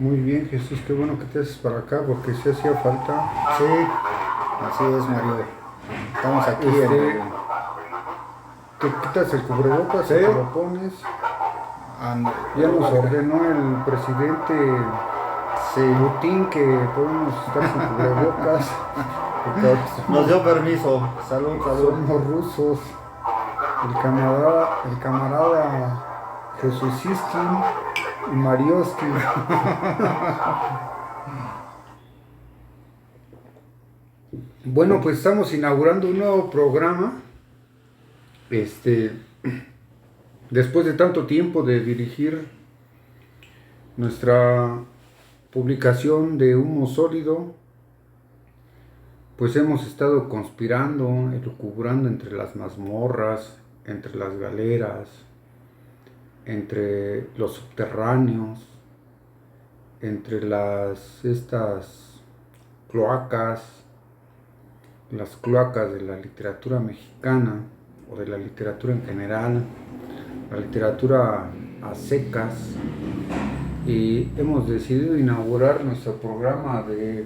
Muy bien, Jesús, qué bueno que te haces para acá porque sí hacía falta. Sí, así es, Mario. Estamos aquí Te quitas el cubrebocas, Sí. te lo pones. Ande- Ya nos ordenó el presidente Sí, Putin que podemos estar sin cubrebocas porque ahora nos dio permiso. Salud, salud. somos rusos. El camarada Jesusiski y Marioski. Bueno, pues estamos inaugurando un nuevo programa. Después de tanto tiempo de dirigir nuestra publicación de Humo Sólido, pues hemos estado conspirando, elucubrando entre las mazmorras, entre las galeras, entre los subterráneos, entre estas cloacas, las cloacas de la literatura mexicana o de la literatura en general, la literatura a secas, y hemos decidido inaugurar nuestro programa de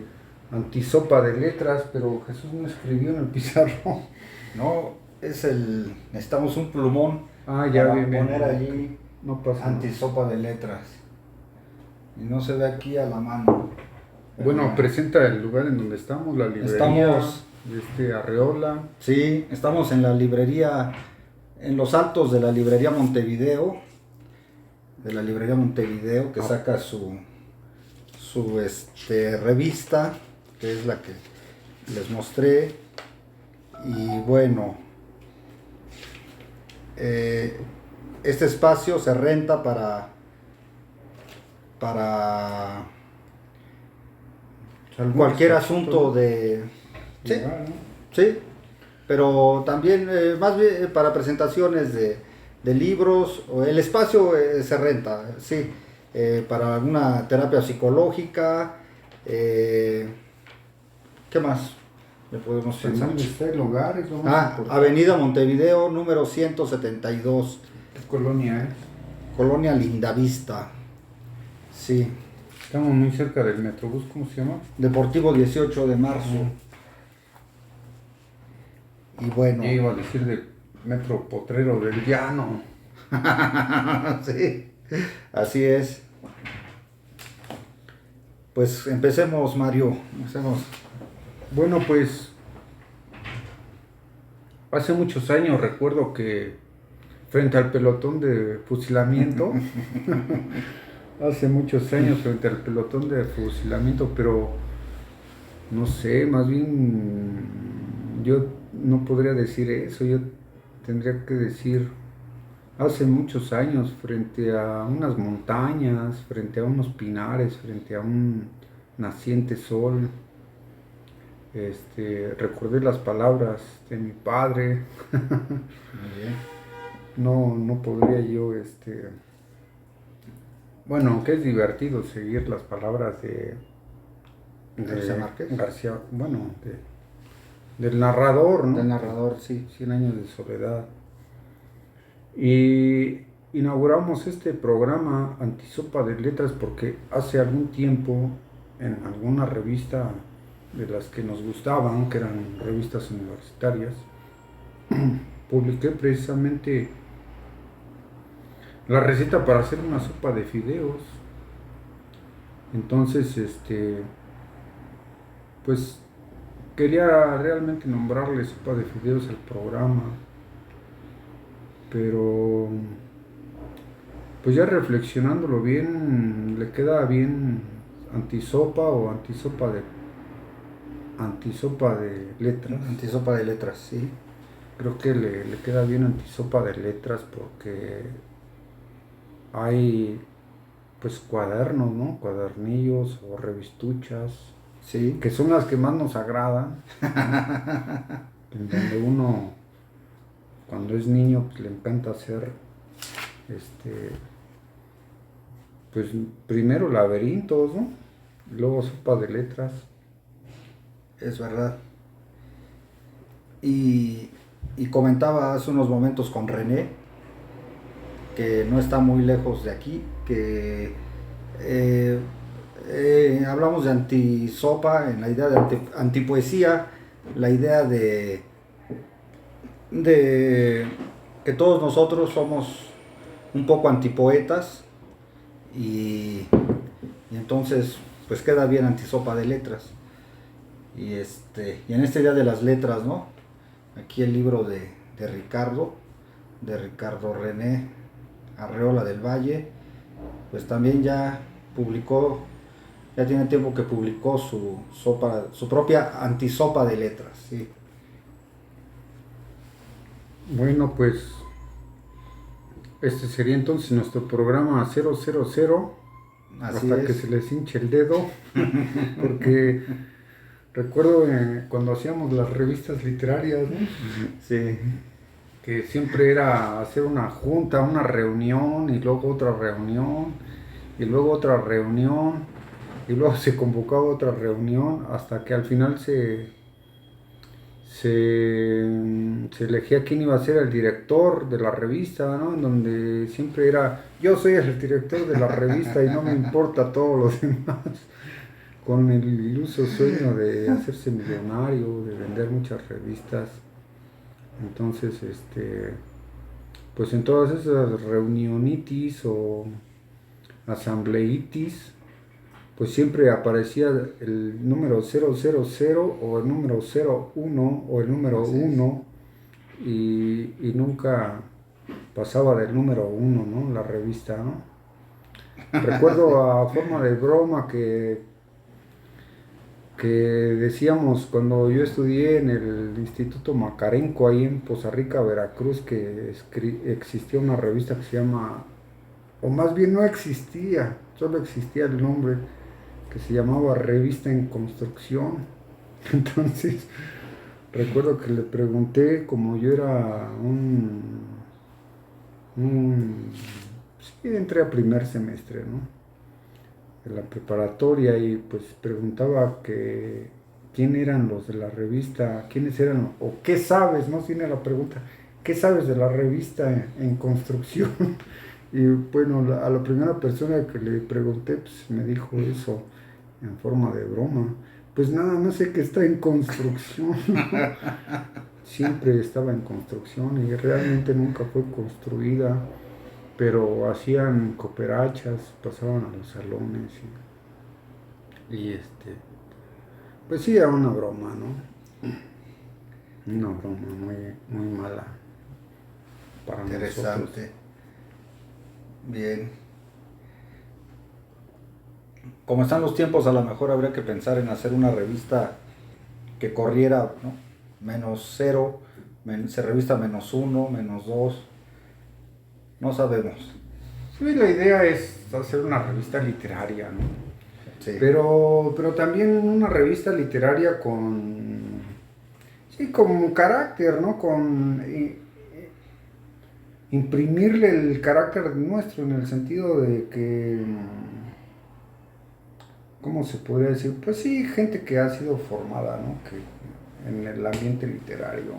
antisopa de letras, pero Jesús no escribió en el pizarrón. No, necesitamos un plumón Ya para bien, poner allí no pasa nada. antisopa de letras. Y no se ve aquí a la mano. Bueno, presenta el lugar en donde estamos, la librería Estamos, de Arreola. sí, estamos en la librería, en los altos de la librería Montevideo, que saca su revista, que es la que les mostré. Y bueno, este espacio se renta para cualquier asunto de... Sí, Legal, ¿no? sí, pero también más bien para presentaciones de libros. O el espacio se renta, sí, para alguna terapia psicológica. ¿Qué más le podemos ¿En pensar? dónde está el hogar? Es lo más importante. Avenida Montevideo, número 172, ¿Qué colonia es? Colonia Lindavista. Sí, Estamos muy cerca del Metrobús, ¿cómo se llama? Deportivo 18 de marzo. Y bueno, Yo iba a decir de Metro Potrero del Llano. sí, así es. Pues empecemos, Mario. Empecemos. Bueno, pues hace muchos años recuerdo que frente al pelotón de fusilamiento, pero no sé, más bien yo no podría decir eso, yo tendría que decir hace muchos años, frente a unas montañas, frente a unos pinares, frente a un naciente sol. Recordé las palabras de mi padre. Muy bien. No podría yo, bueno, aunque es divertido seguir las palabras de García Márquez. García, bueno, del narrador, ¿no? Del narrador, sí. 100 años de soledad. Y inauguramos este programa Antisopa de Letras porque hace algún tiempo en alguna revista de las que nos gustaban, que eran revistas universitarias, publiqué precisamente la receta para hacer una sopa de fideos. Entonces, pues quería realmente nombrarle sopa de fideos al programa, pero pues ya reflexionándolo bien, le queda bien antisopa o antisopa de letras. Antisopa de letras, sí. Creo que le queda bien antisopa de letras porque hay pues cuadernos, ¿no? Cuadernillos o revistuchas, Sí. que son las que más nos agradan, en donde uno cuando es niño pues le encanta hacer pues primero laberintos, ¿no? Luego sopa de letras. Es verdad. Y comentaba hace unos momentos con René, que no está muy lejos de aquí, que hablamos de antisopa, en la idea de antipoesía, la idea de que todos nosotros somos un poco antipoetas y, y entonces pues queda bien antisopa de letras. Y en este día de las letras, ¿no? Aquí el libro de Ricardo René Arreola del Valle, pues también ya publicó, ya tiene tiempo que publicó su propia antisopa de letras, ¿sí? Bueno, pues este sería entonces nuestro programa 000, Así hasta que es. se les hinche el dedo, porque recuerdo cuando hacíamos las revistas literarias, ¿no? Sí. Que siempre era hacer una junta, una reunión y luego otra reunión y luego otra reunión y luego se convocaba otra reunión hasta que al final se elegía quién iba a ser el director de la revista, ¿no? En donde siempre era, yo soy el director de la revista y no me importa todos los demás, con el iluso sueño de hacerse millonario, de vender muchas revistas. Entonces, pues en todas esas reunionitis o asambleitis, pues siempre aparecía el número 000 o el número 01 o el número Así es. 1 y nunca pasaba del número 1, ¿no? La revista, ¿no? Recuerdo a forma de broma que decíamos cuando yo estudié en el Instituto Macarenco, ahí en Poza Rica, Veracruz, que existía una revista que se llama, o más bien no existía, solo existía el nombre, que se llamaba Revista en Construcción. Entonces, recuerdo que le pregunté, como yo era sí, entré a primer semestre, ¿no? De la preparatoria y pues preguntaba que quién eran los de la revista, quiénes eran, o qué sabes, ¿no? Tiene la pregunta, ¿qué sabes de la revista en construcción? Y bueno, a la primera persona que le pregunté, pues me dijo eso en forma de broma. Pues nada, no sé que está en construcción. Siempre estaba en construcción y realmente nunca fue construida, pero hacían cooperachas, pasaban a los salones y pues sí, era una broma, ¿no? Una broma muy, muy mala para nosotros. Interesante. Bien. Como están los tiempos, a lo mejor habría que pensar en hacer una revista que corriera, ¿no? -0, revista -1, -2. No sabemos. Sí, la idea es hacer una revista literaria, ¿no? Sí. Pero también una revista literaria sí, con carácter, ¿no? Imprimirle el carácter nuestro en el sentido de que, ¿cómo se podría decir? Pues sí, gente que ha sido formada, ¿no? Que en el ambiente literario.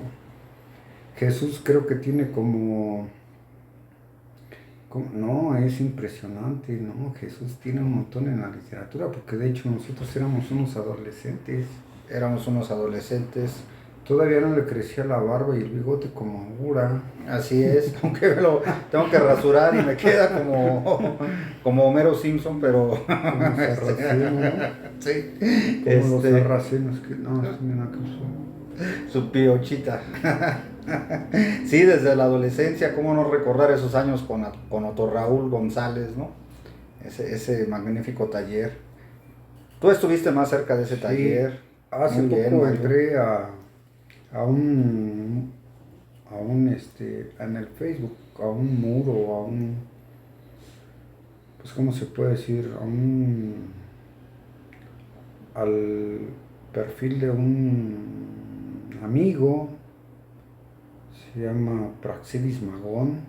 Jesús creo que tiene no, es impresionante, ¿no? Jesús tiene un montón en la literatura, porque de hecho nosotros éramos unos adolescentes. Éramos unos adolescentes. Todavía no le crecía la barba y el bigote como ahora. Así es, aunque lo tengo que rasurar y me queda como Homero Simpson, pero Como sarraceno, ¿no? sí. Como los sarracenos que no, es una cosa. Su piochita. Sí, desde la adolescencia, cómo no recordar esos años con Otto Raúl González, ¿no? Ese magnífico taller. Tú estuviste más cerca de ese Sí, taller. hace Muy bien, poco Mario. entré a un en el Facebook, a un muro, pues cómo se puede decir, al perfil de un amigo, se llama Praxedis Magón,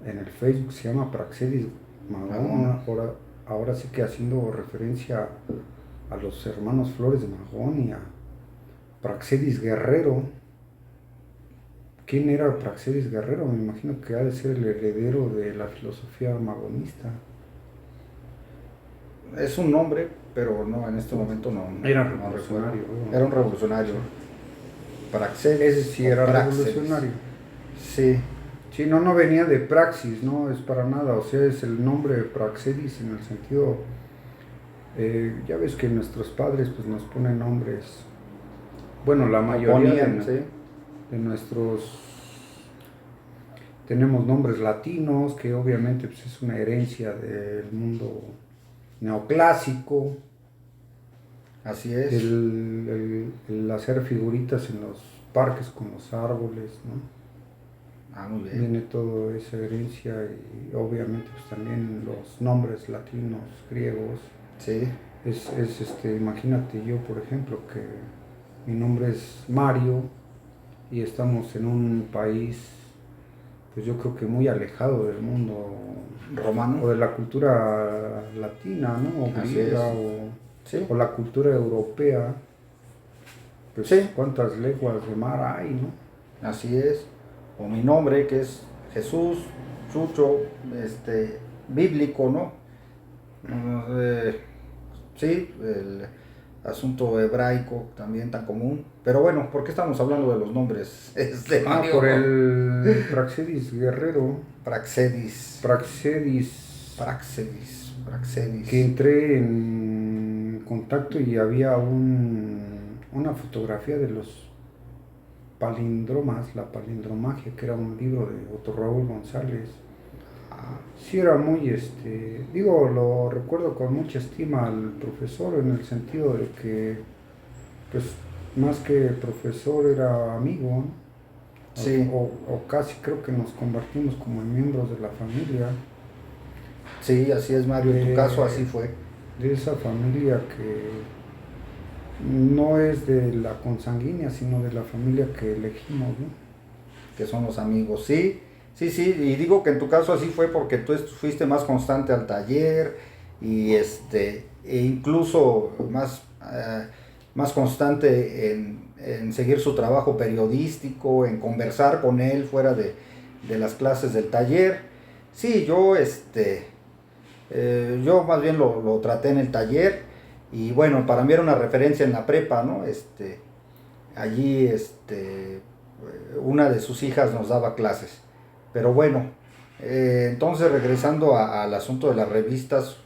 en el Facebook se llama Praxedis Magón, ahora sí que haciendo referencia a los hermanos Flores de Magón y a Praxedis Guerrero. ¿Quién era Praxedis Guerrero? Me imagino que ha de ser el heredero de la filosofía magonista. es un nombre, pero no, en este momento no. Era No revolucionario. recuerdo. Era un revolucionario. Praxedis. Ese sí era Praxedis. revolucionario. Sí. Sí, no, no venía de praxis, no es para nada, o sea, es el nombre de Praxedis en el sentido, ya ves que nuestros padres pues nos ponen nombres, bueno, la mayoría Ponían, sí. de nuestros, tenemos nombres latinos, que obviamente pues, es una herencia del mundo neoclásico, Así es. el hacer figuritas en los parques con los árboles, ¿no? Ah, muy bien. Viene toda esa herencia y obviamente pues también los nombres latinos, griegos. Sí. Imagínate yo por ejemplo que mi nombre es Mario y estamos en un país pues yo creo que muy alejado del mundo Romano. o de la cultura latina, ¿no? O Así griega es. Sí. o la cultura europea. Pues Sí. cuántas leguas de mar hay, ¿no? Así es. O mi nombre, que es Jesús, Chucho, bíblico, ¿no? Sí, el asunto hebraico también tan común. Pero bueno, ¿por qué estamos hablando de los nombres? Mario. Por el Praxedis Guerrero. Praxedis. Praxedis. Praxedis. Que entré en contacto y había una fotografía de los palindromas, la palindromagia, que era un libro de Otto Raúl González. Sí era muy, lo recuerdo con mucha estima al profesor en el sentido de que, pues, más que profesor era amigo, ¿no? Sí. O casi creo que nos convertimos como en miembros de la familia. Sí, así es, Mario, en tu caso así fue. De esa familia que no es de la consanguínea, sino de la familia que elegimos, ¿no? Que son los amigos, sí. Sí, y digo que en tu caso así fue porque tú fuiste más constante al taller y e incluso más constante en seguir su trabajo periodístico, en conversar con él fuera de las clases del taller. Sí, yo más bien lo traté en el taller y bueno, para mí era una referencia en la prepa, ¿no? Allí, una de sus hijas nos daba clases. Pero bueno, entonces regresando al asunto de las revistas,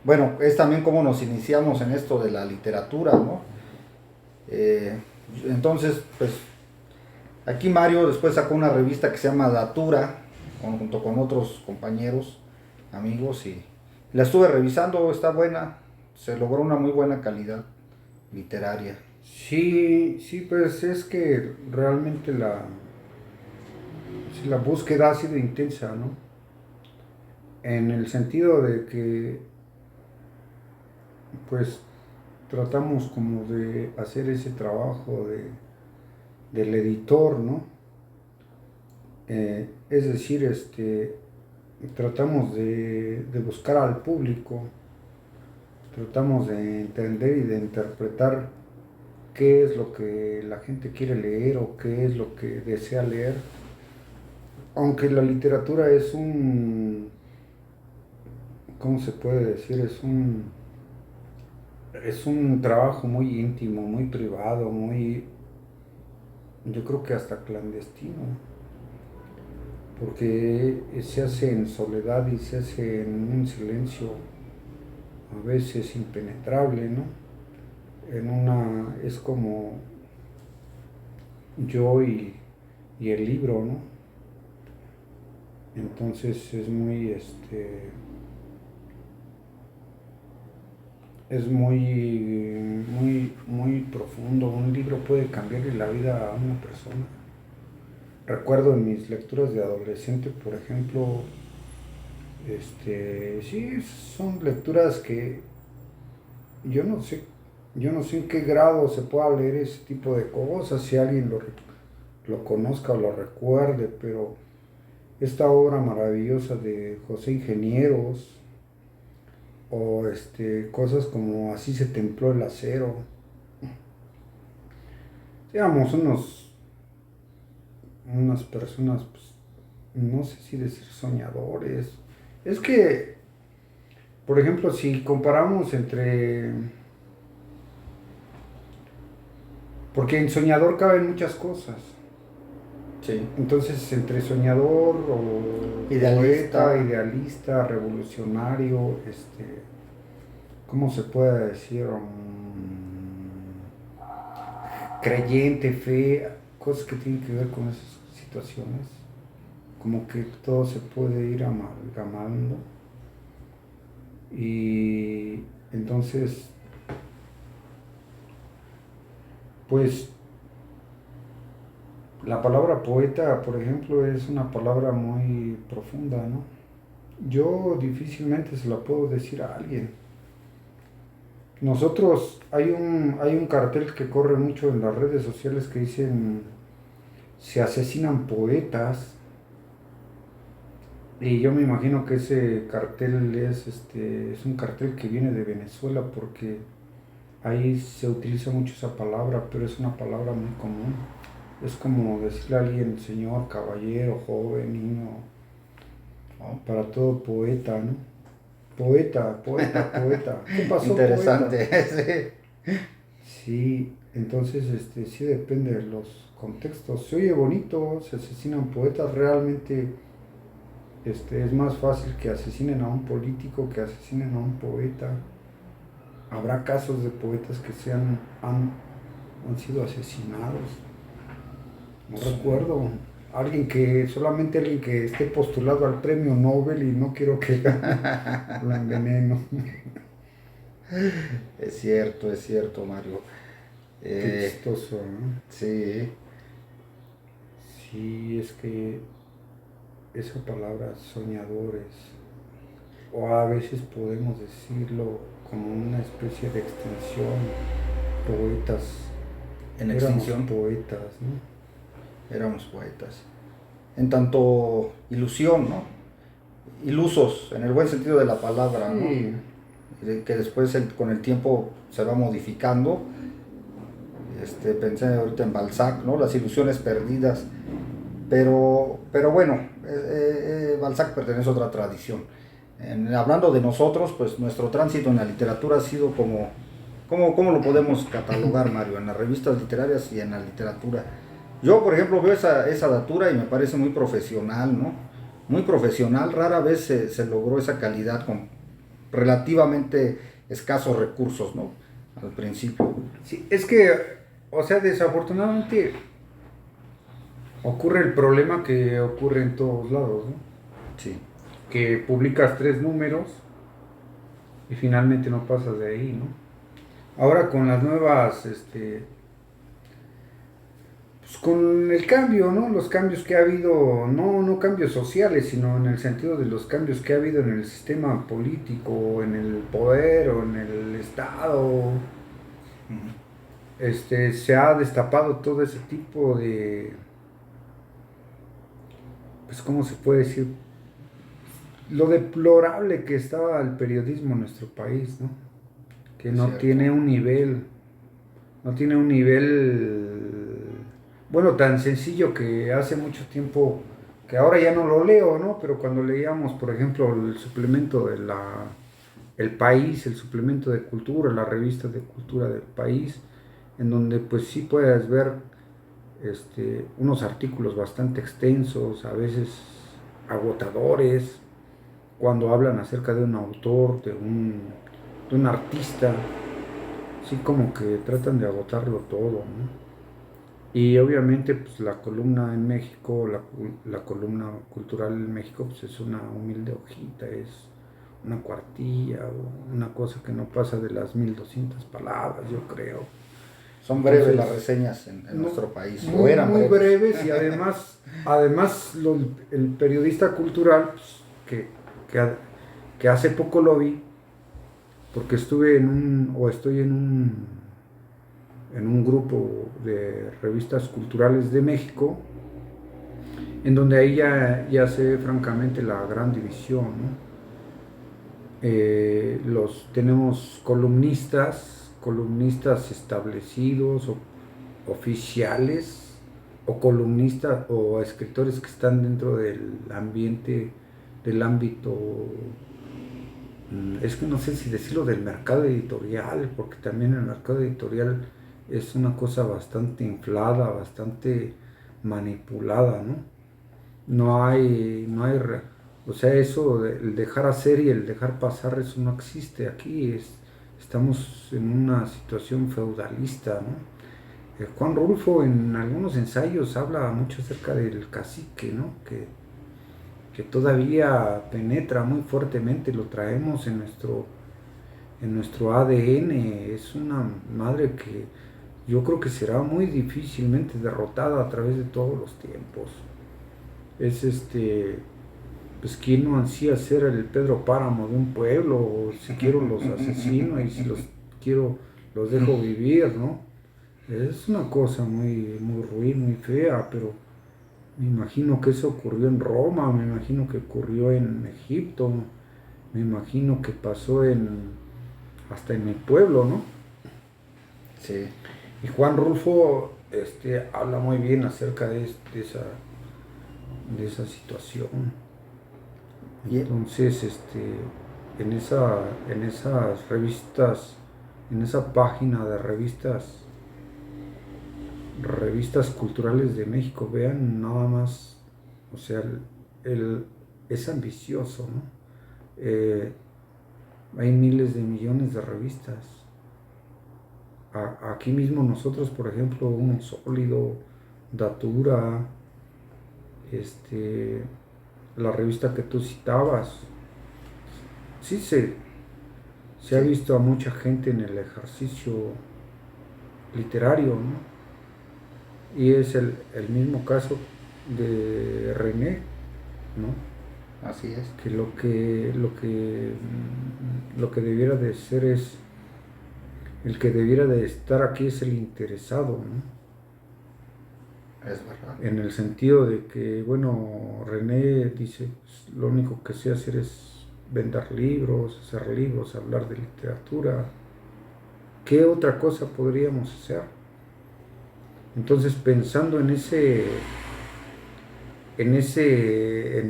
bueno, es también como nos iniciamos en esto de la literatura, ¿no? Entonces, pues, aquí Mario después sacó una revista que se llama Datura, junto con otros compañeros, amigos, y la estuve revisando, está buena, se logró una muy buena calidad literaria. Sí, pues es que realmente la búsqueda ha sido intensa, ¿no? En el sentido de que, pues, tratamos como de hacer ese trabajo del editor, ¿no? Es decir, tratamos de buscar al público, tratamos de entender y de interpretar qué es lo que la gente quiere leer o qué es lo que desea leer. Aunque la literatura es ¿cómo se puede decir? Es un trabajo muy íntimo, muy privado, yo creo que hasta clandestino, porque se hace en soledad y se hace en un silencio a veces impenetrable, ¿no? Es como yo y el libro, ¿no? Entonces es muy profundo. Un libro puede cambiarle la vida a una persona. Recuerdo en mis lecturas de adolescente, por ejemplo, sí, son lecturas que yo no sé en qué grado se pueda leer ese tipo de cosas, si alguien lo conozca o lo recuerde, pero esta obra maravillosa de José Ingenieros, o cosas como Así se templó el acero. Éramos unas personas, pues, no sé si decir soñadores. Es que por ejemplo, si comparamos entre... Porque en soñador caben muchas cosas. Sí. Entonces, entre soñador o Idealista. poeta, idealista, revolucionario, ¿cómo se puede decir? Creyente, fe, cosas que tienen que ver con esas situaciones. Como que todo se puede ir amalgamando. Y entonces, pues, la palabra poeta, por ejemplo, es una palabra muy profunda, ¿no? Yo difícilmente se la puedo decir a alguien. Nosotros, hay un cartel que corre mucho en las redes sociales que dicen, se asesinan poetas, y yo me imagino que ese cartel es un cartel que viene de Venezuela porque ahí se utiliza mucho esa palabra, pero es una palabra muy común. Es como decirle a alguien, señor, caballero, joven, niño, ¿no? Para todo poeta, ¿no? Poeta, poeta, poeta. ¿Qué pasó, Interesante. poeta? Sí, entonces sí depende de los contextos. Se oye bonito, se asesinan poetas, realmente es más fácil que asesinen a un político que asesinen a un poeta. Habrá casos de poetas que han sido asesinados. No recuerdo. Solamente alguien que esté postulado al premio Nobel y no quiero que lo enveneno. Es cierto, Mario. Qué chistoso, ¿no? Sí, Sí, es que esa palabra soñadores, o a veces podemos decirlo como una especie de extensión, poetas, en éramos extinción poetas, ¿no? éramos poetas. En tanto ilusión, ¿no? Ilusos, en el buen sentido de la palabra, ¿no? Sí, Que después con el tiempo se va modificando. Pensé ahorita en Balzac, ¿no? Las ilusiones perdidas. Pero bueno, Balzac pertenece a otra tradición. Hablando de nosotros, pues nuestro tránsito en la literatura ha sido ¿cómo lo podemos catalogar, Mario? En las revistas literarias y en la literatura. Yo, por ejemplo, veo esa datura y me parece muy profesional, ¿no? Muy profesional, rara vez se logró esa calidad con relativamente escasos recursos, ¿no? Al principio. sí, es que, o sea, desafortunadamente ocurre el problema que ocurre en todos lados, ¿no? Sí. Que publicas 3 números y finalmente no pasas de ahí, ¿no? Ahora con las nuevas, pues con el cambio, ¿no? Los cambios que ha habido, no cambios sociales, sino en el sentido de los cambios que ha habido en el sistema político, en el poder o en el Estado, se ha destapado todo ese tipo de, pues, ¿cómo se puede decir? Lo deplorable que estaba el periodismo en nuestro país, ¿no? Que Es no cierto. tiene un nivel, no tiene un nivel, bueno, tan sencillo que hace mucho tiempo, que ahora ya no lo leo, ¿no? Pero cuando leíamos, por ejemplo, el suplemento de El País, el suplemento de cultura, la revista de cultura del país, en donde pues sí puedes ver unos artículos bastante extensos, a veces agotadores, cuando hablan acerca de un autor, de un artista, sí como que tratan de agotarlo todo, ¿no? Y obviamente pues la columna en México, la columna cultural en México pues es una humilde hojita, es una cuartilla o una cosa que no pasa de las 1200 palabras, yo creo. Son breves Entonces, las reseñas en no, nuestro país, o muy, eran muy breves. breves y además el periodista cultural, pues, que hace poco lo vi, porque estoy en un grupo de revistas culturales de México, en donde ahí ya se ve francamente la gran división, ¿no? Tenemos columnistas establecidos o oficiales, o columnistas o escritores que están dentro del ambiente, del ámbito es que no sé si decirlo del mercado editorial, porque también el mercado editorial es una cosa bastante inflada, bastante manipulada, ¿no? No hay, o sea, eso, el dejar hacer y el dejar pasar, eso no existe aquí, estamos en una situación feudalista, ¿no? Juan Rulfo en algunos ensayos habla mucho acerca del cacique, ¿no? Que todavía penetra muy fuertemente, lo traemos en nuestro ADN, es una madre que yo creo que será muy difícilmente derrotada a través de todos los tiempos. Es pues quién no ansía ser el Pedro Páramo de un pueblo, o si quiero los asesino y si los quiero los dejo vivir, ¿no? Es una cosa muy, muy ruin, muy fea, pero me imagino que eso ocurrió en Roma, me imagino que ocurrió en Egipto, me imagino que pasó hasta en mi pueblo, ¿no? Sí. Y Juan Rulfo habla muy bien acerca de esa situación. Y, Entonces, en esas revistas, en esa página de revistas culturales de México, vean nada más, o sea, es ambicioso, ¿no? Hay miles de millones de revistas. Aquí mismo nosotros, por ejemplo, Uno Sólido, Datura, este, la revista que tú citabas, sí se ha sí, visto a mucha gente en el ejercicio literario, ¿no? Y es el mismo caso de René, ¿no? así es. Que lo que debiera de ser es, el que debiera de estar aquí es el interesado, ¿no? Es verdad. En el sentido de que, bueno, René dice, pues, lo único que sé hacer es vender libros, hacer libros, hablar de literatura. ¿Qué otra cosa podríamos hacer? Entonces, pensando en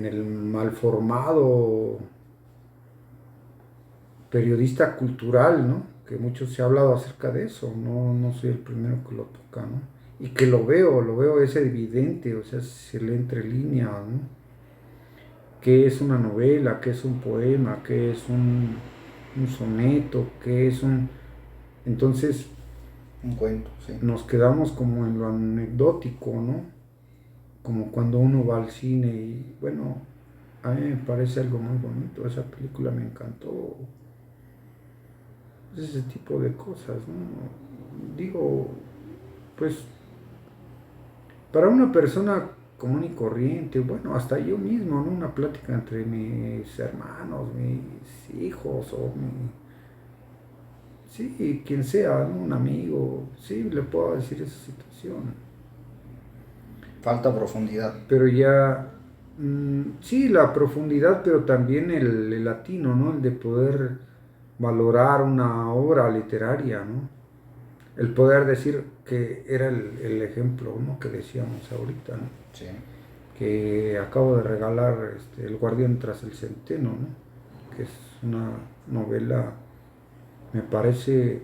el malformado periodista cultural, ¿no? Que mucho se ha hablado acerca de eso, no soy el primero que lo toca, ¿no? Y que lo veo, es evidente, o sea, se lee entre líneas, ¿no? ¿Qué es una novela? ¿Qué es un poema? ¿Qué es un soneto? ¿Qué es un...? Entonces Un cuento, sí. nos quedamos como en lo anecdótico, ¿no? Como cuando uno va al cine y, bueno, a mí me parece algo muy bonito, esa película me encantó, ese tipo de cosas, ¿no? Digo, pues, para una persona común y corriente, bueno, hasta yo mismo, ¿no? Una plática entre mis hermanos, mis hijos sí, quien sea, ¿no? Un amigo, sí, le puedo decir esa situación. Falta profundidad. Pero ya, sí, la profundidad, pero también el latino, ¿no? El de poder valorar una obra literaria, ¿no? El poder decir que era el ejemplo, ¿no? Que decíamos ahorita, ¿no? Sí. Que acabo de regalar El Guardián tras el Centeno, ¿no? Que es una novela, me parece,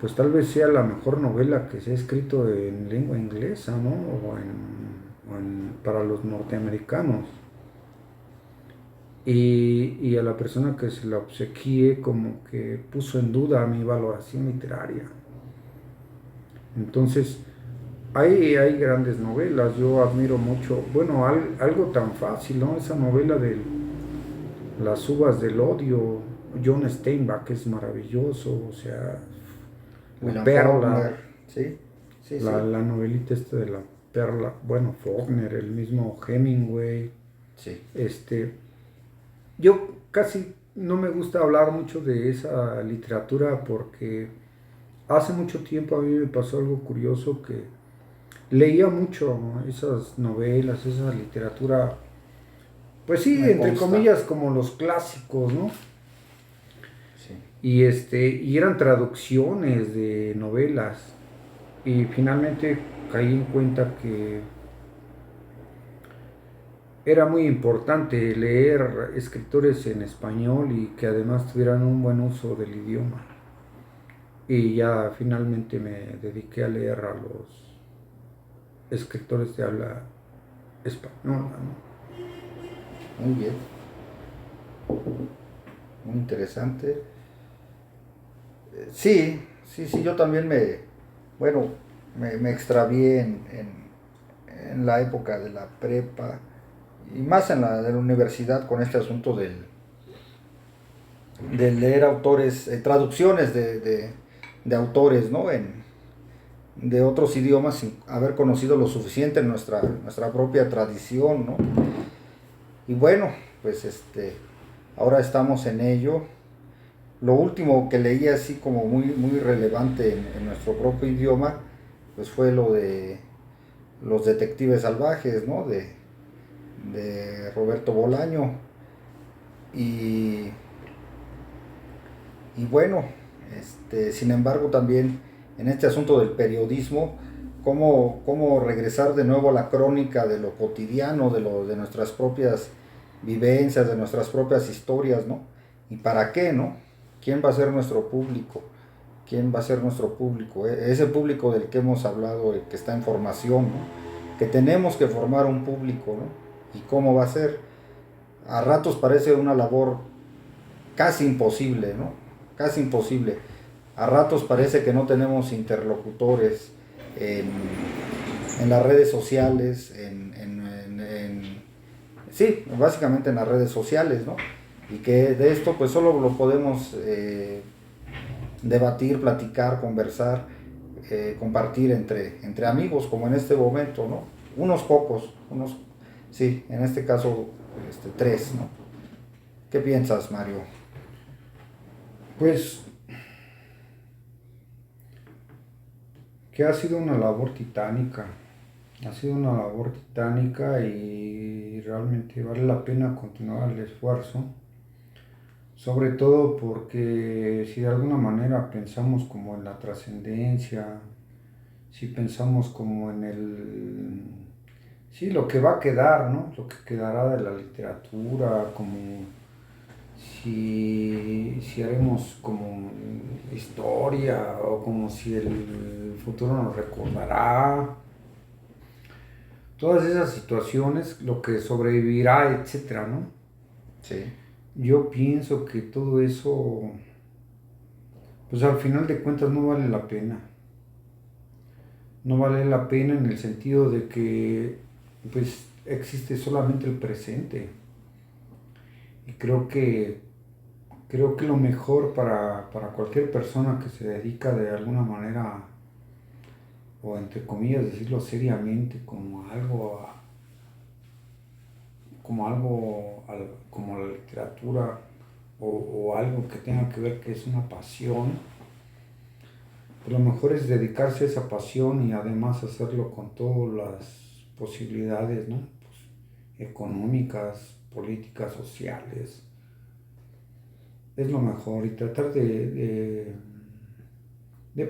pues tal vez sea la mejor novela que se ha escrito en lengua inglesa, ¿no? Para los norteamericanos. Y a la persona que se la obsequié como que puso en duda mi valoración literaria. Entonces, hay grandes novelas, yo admiro mucho, bueno, algo tan fácil, ¿no? Esa novela de Las uvas del odio, John Steinbeck es maravilloso, o sea, La William Perla, Faulkner, sí, sí, la, sí, la novelita esta de La Perla, bueno, Faulkner, el mismo Hemingway, sí. este, yo casi no me gusta hablar mucho de esa literatura porque hace mucho tiempo a mí me pasó algo curioso que leía mucho, ¿no? Esas novelas, esa literatura, pues sí, Me entre consta, comillas como los clásicos, ¿no? sí. Y eran traducciones de novelas y finalmente caí en cuenta que era muy importante leer escritores en español y que además tuvieran un buen uso del idioma. Y ya finalmente me dediqué a leer a los escritores de habla española, ¿no? Muy bien, muy interesante. Sí, sí, yo también bueno, me extravié en la época de la prepa y más en la de la universidad con este asunto de leer autores, traducciones de autores, ¿no? De otros idiomas sin haber conocido lo suficiente en nuestra propia tradición, ¿no? Y bueno, pues ahora estamos en ello. Lo último que leí así como muy relevante en nuestro propio idioma, pues fue lo de Los Detectives Salvajes, ¿no? De Roberto Bolaño. Y, y bueno, sin embargo también en este asunto del periodismo, cómo regresar de nuevo a la crónica de lo cotidiano, de nuestras propias vivencias, de nuestras propias historias, ¿no? ¿Y para qué, no? ¿Quién va a ser nuestro público? ¿Quién va a ser nuestro público? Ese público del que hemos hablado, el que está en formación, ¿no? Que tenemos que formar un público, ¿no? ¿Y cómo va a ser? A ratos parece una labor casi imposible, ¿no? Casi imposible. A ratos parece que no tenemos interlocutores en, en las redes sociales, sí, básicamente en las redes sociales, ¿no? Y que de esto pues solo lo podemos debatir, platicar, conversar, compartir entre amigos, como en este momento, ¿no? Unos pocos, sí, en este caso, tres, ¿no? ¿Qué piensas, Mario? Pues que ha sido una labor titánica, ha sido una labor titánica y realmente vale la pena continuar el esfuerzo, sobre todo porque si de alguna manera pensamos como en la trascendencia, si pensamos como en el, sí, lo que va a quedar, ¿no? Lo que quedará de la literatura, como si haremos como historia o como si el futuro nos recordará. Todas esas situaciones, lo que sobrevivirá, etcétera, ¿no? Sí, Yo pienso que todo eso, pues al final de cuentas no vale la pena. No vale la pena en el sentido de que, pues, existe solamente el presente. Y creo que lo mejor para cualquier persona que se dedica de alguna manera, o entre comillas decirlo seriamente, como la literatura o algo que tenga que ver que es una pasión, pues lo mejor es dedicarse a esa pasión y además hacerlo con todas las posibilidades, ¿no? Pues, económicas, políticas, sociales. Es lo mejor y tratar de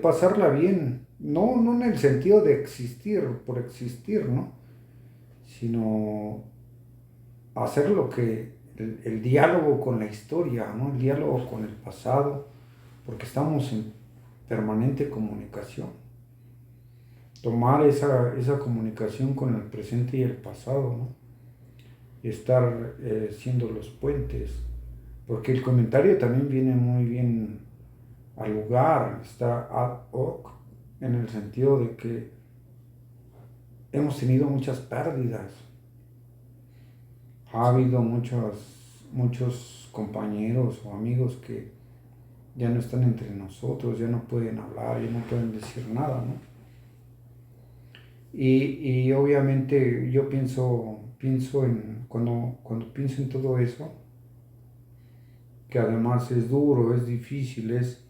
pasarla bien. No en el sentido de existir por existir, ¿no? Sino hacer lo que, el diálogo con la historia, ¿no? El diálogo con el pasado, porque estamos en permanente comunicación. Tomar esa comunicación con el presente y el pasado, ¿no? Y estar siendo los puentes, porque el comentario también viene muy bien al lugar, está ad hoc, en el sentido de que hemos tenido muchas pérdidas. Ha habido muchos compañeros o amigos que ya no están entre nosotros, ya no pueden hablar, ya no pueden decir nada, ¿no? Y obviamente yo pienso cuando pienso en todo eso, que además es duro, es difícil, es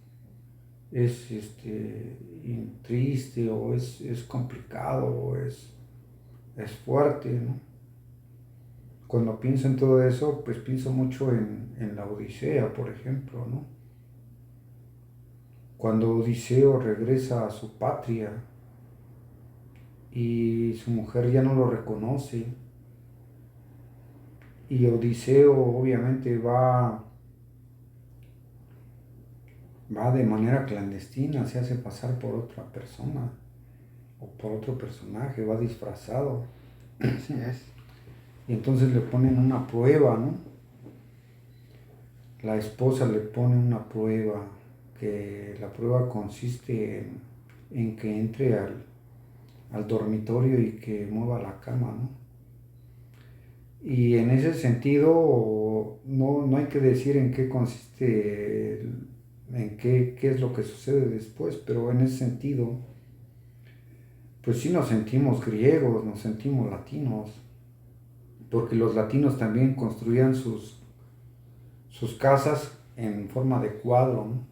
triste o es complicado o es fuerte, ¿no? Cuando pienso en todo eso, pues pienso mucho en la Odisea, por ejemplo, ¿no? Cuando Odiseo regresa a su patria y su mujer ya no lo reconoce Y Odiseo obviamente va de manera clandestina, se hace pasar por otra persona o por otro personaje, va disfrazado. Así es. Y entonces le ponen una prueba, ¿no? La esposa le pone una prueba, que la prueba consiste en que entre al dormitorio y que mueva la cama, ¿no? Y en ese sentido, no hay que decir en qué consiste, en qué es lo que sucede después, pero en ese sentido, pues sí nos sentimos griegos, nos sentimos latinos, porque los latinos también construían sus casas en forma de cuadro, ¿no?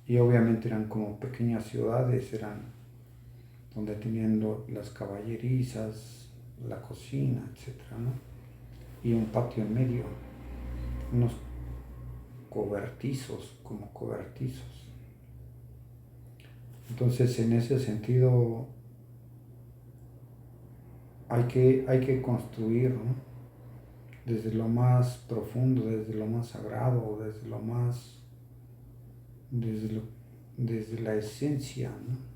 Y obviamente eran como pequeñas ciudades, eran donde tenían las caballerizas, la cocina, etcétera, ¿no? Y un patio en medio, unos cobertizos, como cobertizos. Entonces, en ese sentido, hay que construir, ¿no? Desde lo más profundo, desde lo más sagrado, desde lo más, desde la esencia, ¿no?